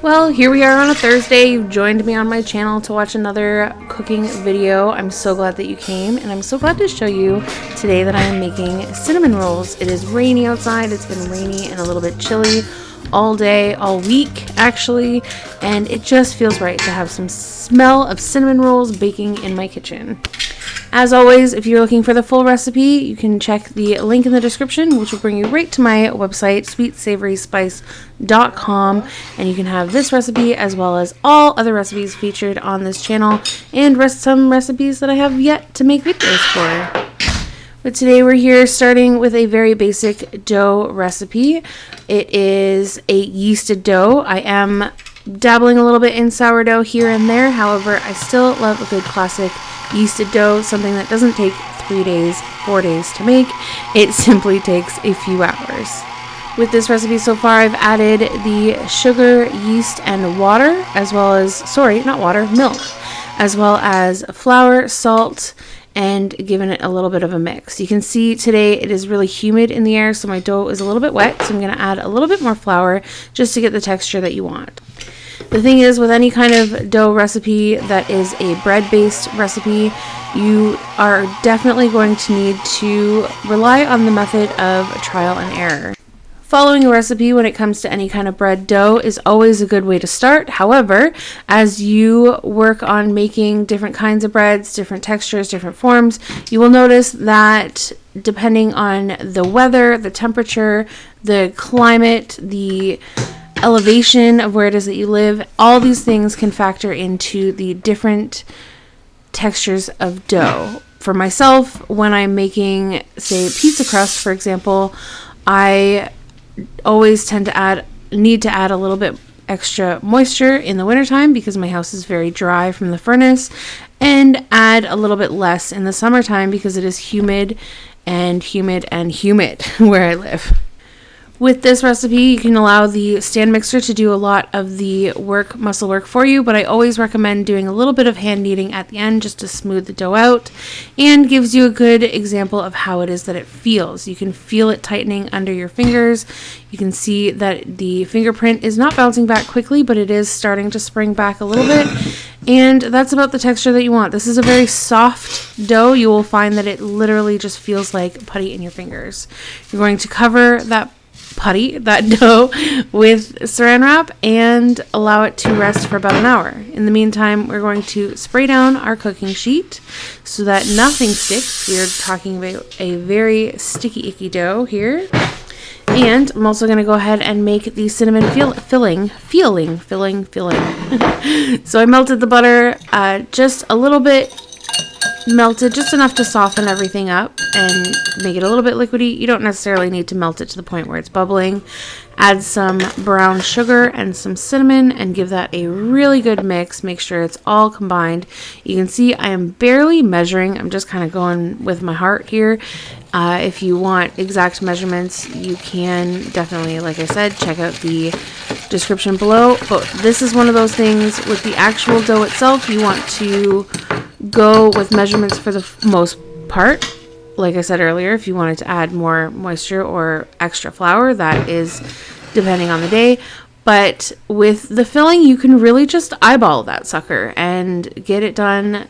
Well, here we are on a Thursday. You've joined me on my channel to watch another cooking video. I'm so glad that you came, and I'm so glad to show you today that I am making cinnamon rolls. It is rainy outside. It's been rainy and a little bit chilly all day, all week actually, and it just feels right to have some smell of cinnamon rolls baking in my kitchen. As always, if you're looking for the full recipe, you can check the link in the description, which will bring you right to my website, sweetsavoryspice.com, and you can have this recipe as well as all other recipes featured on this channel and some recipes that I have yet to make videos for. But today we're here starting with a very basic dough recipe. It is a yeasted dough. I am dabbling a little bit in sourdough here and there. However, I still love a good classic yeasted dough, something that doesn't take 3 days, 4 days to make. It simply takes a few hours. With this recipe so far, I've added the sugar, yeast, and water, as well as, milk, as well as flour, salt, and given it a little bit of a mix. You can see today it is really humid in the air, so my dough is a little bit wet, so I'm going to add a little bit more flour just to get the texture that you want. The thing is, with any kind of dough recipe that is a bread-based recipe, you are definitely going to need to rely on the method of trial and error. Following a recipe when it comes to any kind of bread dough is always a good way to start. However, as you work on making different kinds of breads, different textures, different forms, you will notice that depending on the weather, the temperature, the climate, the elevation of where it is that you live, all these things can factor into the different textures of dough. For myself, when I'm making, say, pizza crust, for example, I always need to add a little bit extra moisture in the wintertime because my house is very dry from the furnace, and add a little bit less in the summertime because it is humid where I live. With this recipe, you can allow the stand mixer to do a lot of the muscle work for you, but I always recommend doing a little bit of hand kneading at the end just to smooth the dough out, and gives you a good example of how it is that it feels. You can feel it tightening under your fingers. You can see that the fingerprint is not bouncing back quickly, but it is starting to spring back a little bit, and that's about the texture that you want. This is a very soft dough. You will find that it literally just feels like putty in your fingers. You're going to cover that dough with saran wrap and allow it to rest for about an hour. In the meantime, we're going to spray down our cooking sheet so that nothing sticks. We are talking about a very sticky, icky dough here. And I'm also going to go ahead and make the cinnamon filling. So I melted the butter just a little bit, melted just enough to soften everything up and make it a little bit liquidy. You don't necessarily need to melt it to the point where it's bubbling. Add some brown sugar and some cinnamon and give that a really good mix. Make sure it's all combined. You can see I am barely measuring. I'm just kind of going with my heart here. If you want exact measurements, you can definitely, like I said, check out the description below. But this is one of those things with the actual dough itself, you want to go with measurements for the most part. Like I said earlier, if you wanted to add more moisture or extra flour, that is depending on the day. But with the filling, you can really just eyeball that sucker and get it done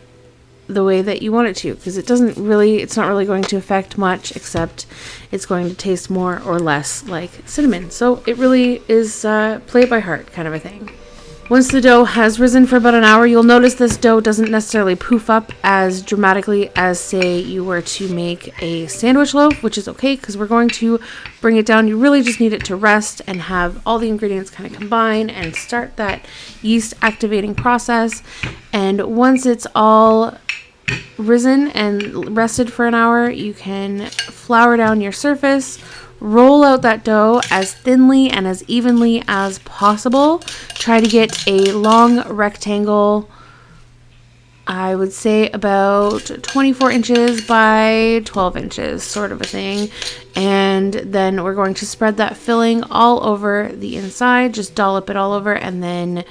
the way that you want it to, because it's not really going to affect much, except it's going to taste more or less like cinnamon. So it really is play it by heart kind of a thing. Once the dough has risen for about an hour, you'll notice this dough doesn't necessarily poof up as dramatically as, say, you were to make a sandwich loaf, which is okay because we're going to bring it down. You really just need it to rest and have all the ingredients kind of combine and start that yeast activating process. And once it's all risen and rested for an hour, you can flour down your surface. Roll out that dough as thinly and as evenly as possible. Try to get a long rectangle, I would say about 24 inches by 12 inches, sort of a thing. And then we're going to spread that filling all over the inside. Just dollop it all over and then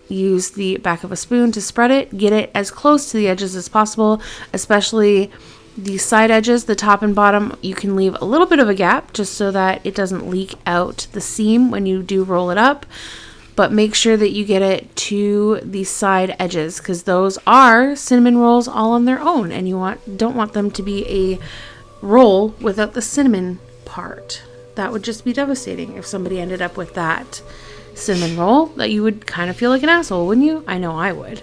use the back of a spoon to spread it. Get it as close to the edges as possible, especially the side edges, the top and bottom. You can leave a little bit of a gap just so that it doesn't leak out the seam when you do roll it up. but make sure that you get it to the side edges, because those are cinnamon rolls all on their own, and you don't want them to be a roll without the cinnamon part. That would just be devastating if somebody ended up with that cinnamon roll. That you would kind of feel like an asshole, wouldn't you? I know I would.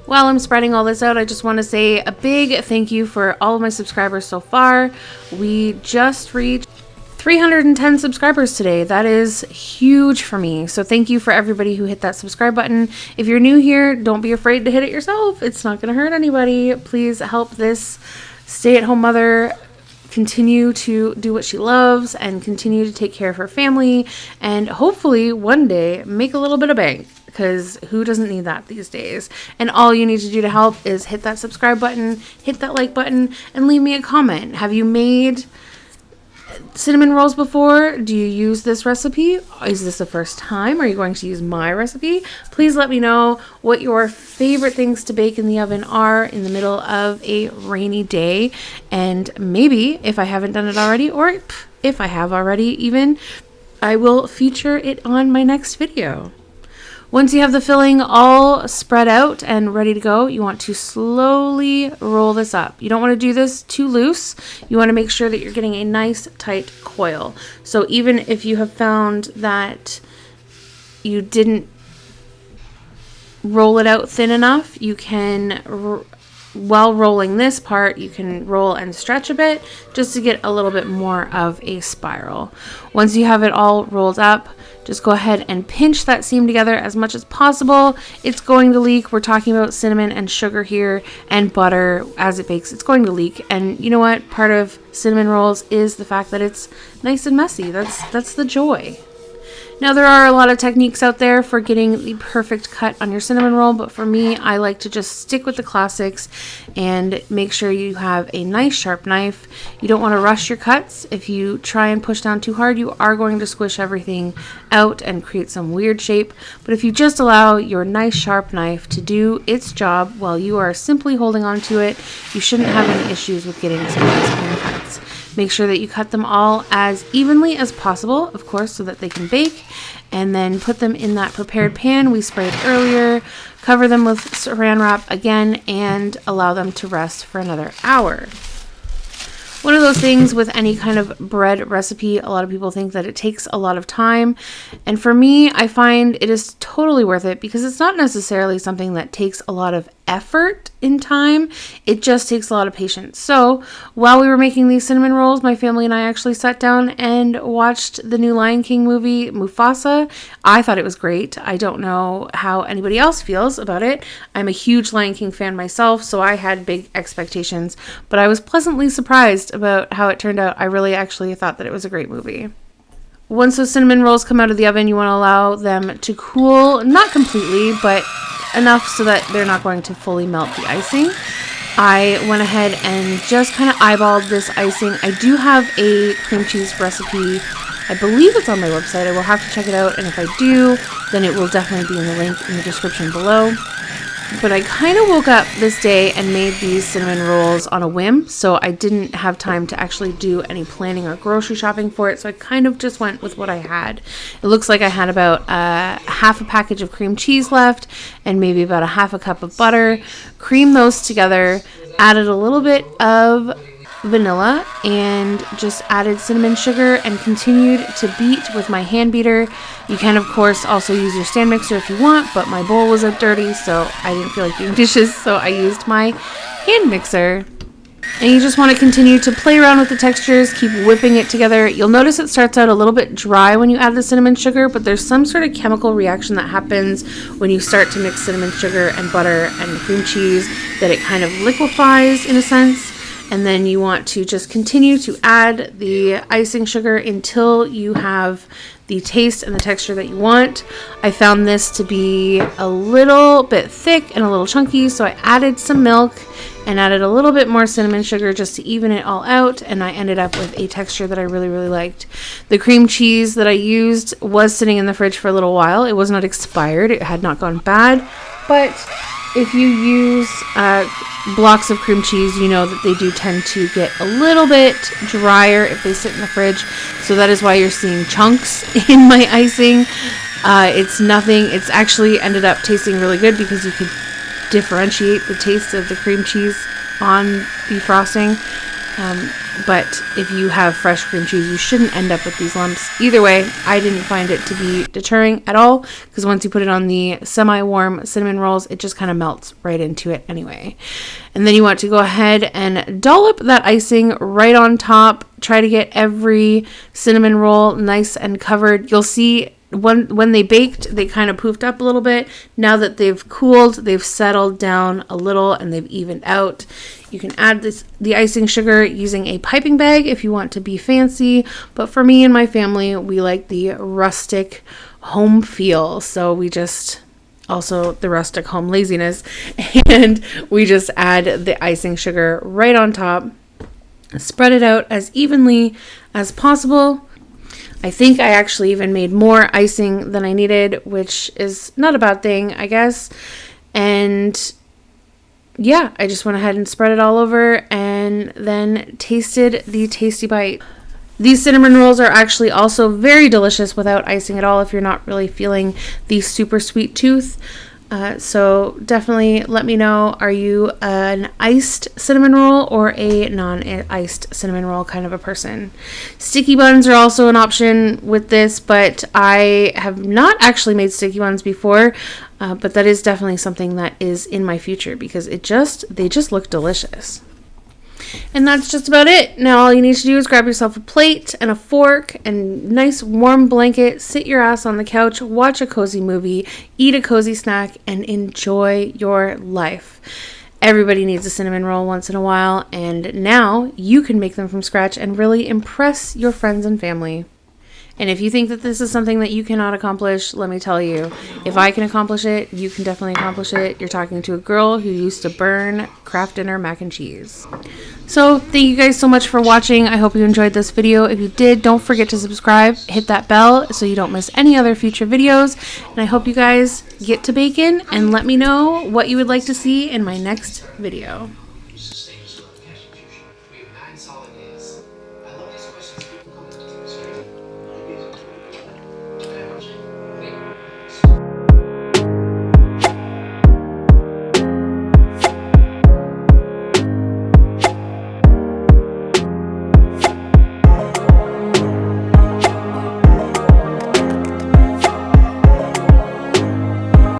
While I'm spreading all this out, I just want to say a big thank you for all of my subscribers so far. We just reached 310 subscribers today. That is huge for me. So thank you for everybody who hit that subscribe button. If you're new here, don't be afraid to hit it yourself. It's not going to hurt anybody. Please help this stay-at-home mother continue to do what she loves and continue to take care of her family, and hopefully one day make a little bit of bank, because who doesn't need that these days? And all you need to do to help is hit that subscribe button, hit that like button, and leave me a comment. Have you made cinnamon rolls before? Do you use this recipe? Is this the first time? Are you going to use my recipe? Please let me know what your favorite things to bake in the oven are in the middle of a rainy day. And maybe if I haven't done it already, or if I have already even, I will feature it on my next video. Once you have the filling all spread out and ready to go, you want to slowly roll this up. You don't want to do this too loose. You want to make sure that you're getting a nice tight coil. So even if you have found that you didn't roll it out thin enough, you can, while rolling this part, you can roll and stretch a bit just to get a little bit more of a spiral. Once you have it all rolled up, just go ahead and pinch that seam together as much as possible. It's going to leak. We're talking about cinnamon and sugar here and butter. As it bakes, it's going to leak. And you know what? Part of cinnamon rolls is the fact that it's nice and messy. That's the joy. Now, there are a lot of techniques out there for getting the perfect cut on your cinnamon roll, but for me, I like to just stick with the classics and make sure you have a nice sharp knife. You don't want to rush your cuts. If you try and push down too hard, you are going to squish everything out and create some weird shape. But if you just allow your nice sharp knife to do its job while you are simply holding on to it, you shouldn't have any issues with getting some nice clean cuts. Make sure that you cut them all as evenly as possible, of course, so that they can bake, and then put them in that prepared pan we sprayed earlier. Cover them with saran wrap again and allow them to rest for another hour. One of those things with any kind of bread recipe, a lot of people think that it takes a lot of time. And for me, I find it is totally worth it, because it's not necessarily something that takes a lot of effort in time. It just takes a lot of patience. So while we were making these cinnamon rolls, my family and I actually sat down and watched the new Lion King movie, Mufasa. I thought it was great. I don't know how anybody else feels about it. I'm a huge Lion King fan myself, so I had big expectations, but I was pleasantly surprised about how it turned out. I really actually thought that it was a great movie. Once those cinnamon rolls come out of the oven, you want to allow them to cool, not completely, but enough so that they're not going to fully melt the icing. I went ahead and just kind of eyeballed this icing. I do have a cream cheese recipe. I believe it's on my website. I will have to check it out, and if I do, then it will definitely be in the link in the description below. But I kind of woke up this day and made these cinnamon rolls on a whim, so I didn't have time to actually do any planning or grocery shopping for it, so I kind of just went with what I had. It looks like I had about half a package of cream cheese left and maybe about a half a cup of butter. Creamed those together, added a little bit of vanilla, and just added cinnamon sugar and continued to beat with my hand beater. You can, of course, also use your stand mixer if you want, but my bowl was up dirty, so I didn't feel like doing dishes, so I used my hand mixer. And you just want to continue to play around with the textures, keep whipping it together. You'll notice it starts out a little bit dry when you add the cinnamon sugar, but there's some sort of chemical reaction that happens when you start to mix cinnamon sugar and butter and cream cheese, that it kind of liquefies in a sense. And then you want to just continue to add the icing sugar until you have the taste and the texture that you want. I found this to be a little bit thick and a little chunky, so I added some milk and added a little bit more cinnamon sugar just to even it all out, and I ended up with a texture that I really, really liked. The cream cheese that I used was sitting in the fridge for a little while. It was not expired. It had not gone bad, but if you use blocks of cream cheese, you know that they do tend to get a little bit drier if they sit in the fridge. So that is why you're seeing chunks in my icing. It's nothing. It's actually ended up tasting really good because you could differentiate the taste of the cream cheese on the frosting. But if you have fresh cream cheese, you shouldn't end up with these lumps. Either way, I didn't find it to be deterring at all, because once you put it on the semi-warm cinnamon rolls, it just kind of melts right into it anyway. And then you want to go ahead and dollop that icing right on top. Try to get every cinnamon roll nice and covered. You'll see when they baked, they kind of poofed up a little bit. Now that they've cooled, they've settled down a little and they've evened out. You can add the icing sugar using a piping bag if you want to be fancy. But for me and my family, we like the rustic home feel. So we just, also the rustic home laziness. And we just add the icing sugar right on top. Spread it out as evenly as possible. I think I actually even made more icing than I needed, which is not a bad thing, I guess. And yeah, I just went ahead and spread it all over and then tasted the Tasty Bite. These cinnamon rolls are actually also very delicious without icing at all if you're not really feeling the super sweet tooth. So definitely let me know, are you an iced cinnamon roll or a non-iced cinnamon roll kind of a person? Sticky buns are also an option with this, but I have not actually made sticky ones before, but that is definitely something that is in my future because they just look delicious. And that's just about it. Now all you need to do is grab yourself a plate and a fork and nice warm blanket, sit your ass on the couch, watch a cozy movie, eat a cozy snack, and enjoy your life. Everybody needs a cinnamon roll once in a while, and now you can make them from scratch and really impress your friends and family. And if you think that this is something that you cannot accomplish, let me tell you, if I can accomplish it, you can definitely accomplish it. You're talking to a girl who used to burn Kraft Dinner mac and cheese. So thank you guys so much for watching. I hope you enjoyed this video. If you did, don't forget to subscribe, hit that bell so you don't miss any other future videos. And I hope you guys get to baking and let me know what you would like to see in my next video.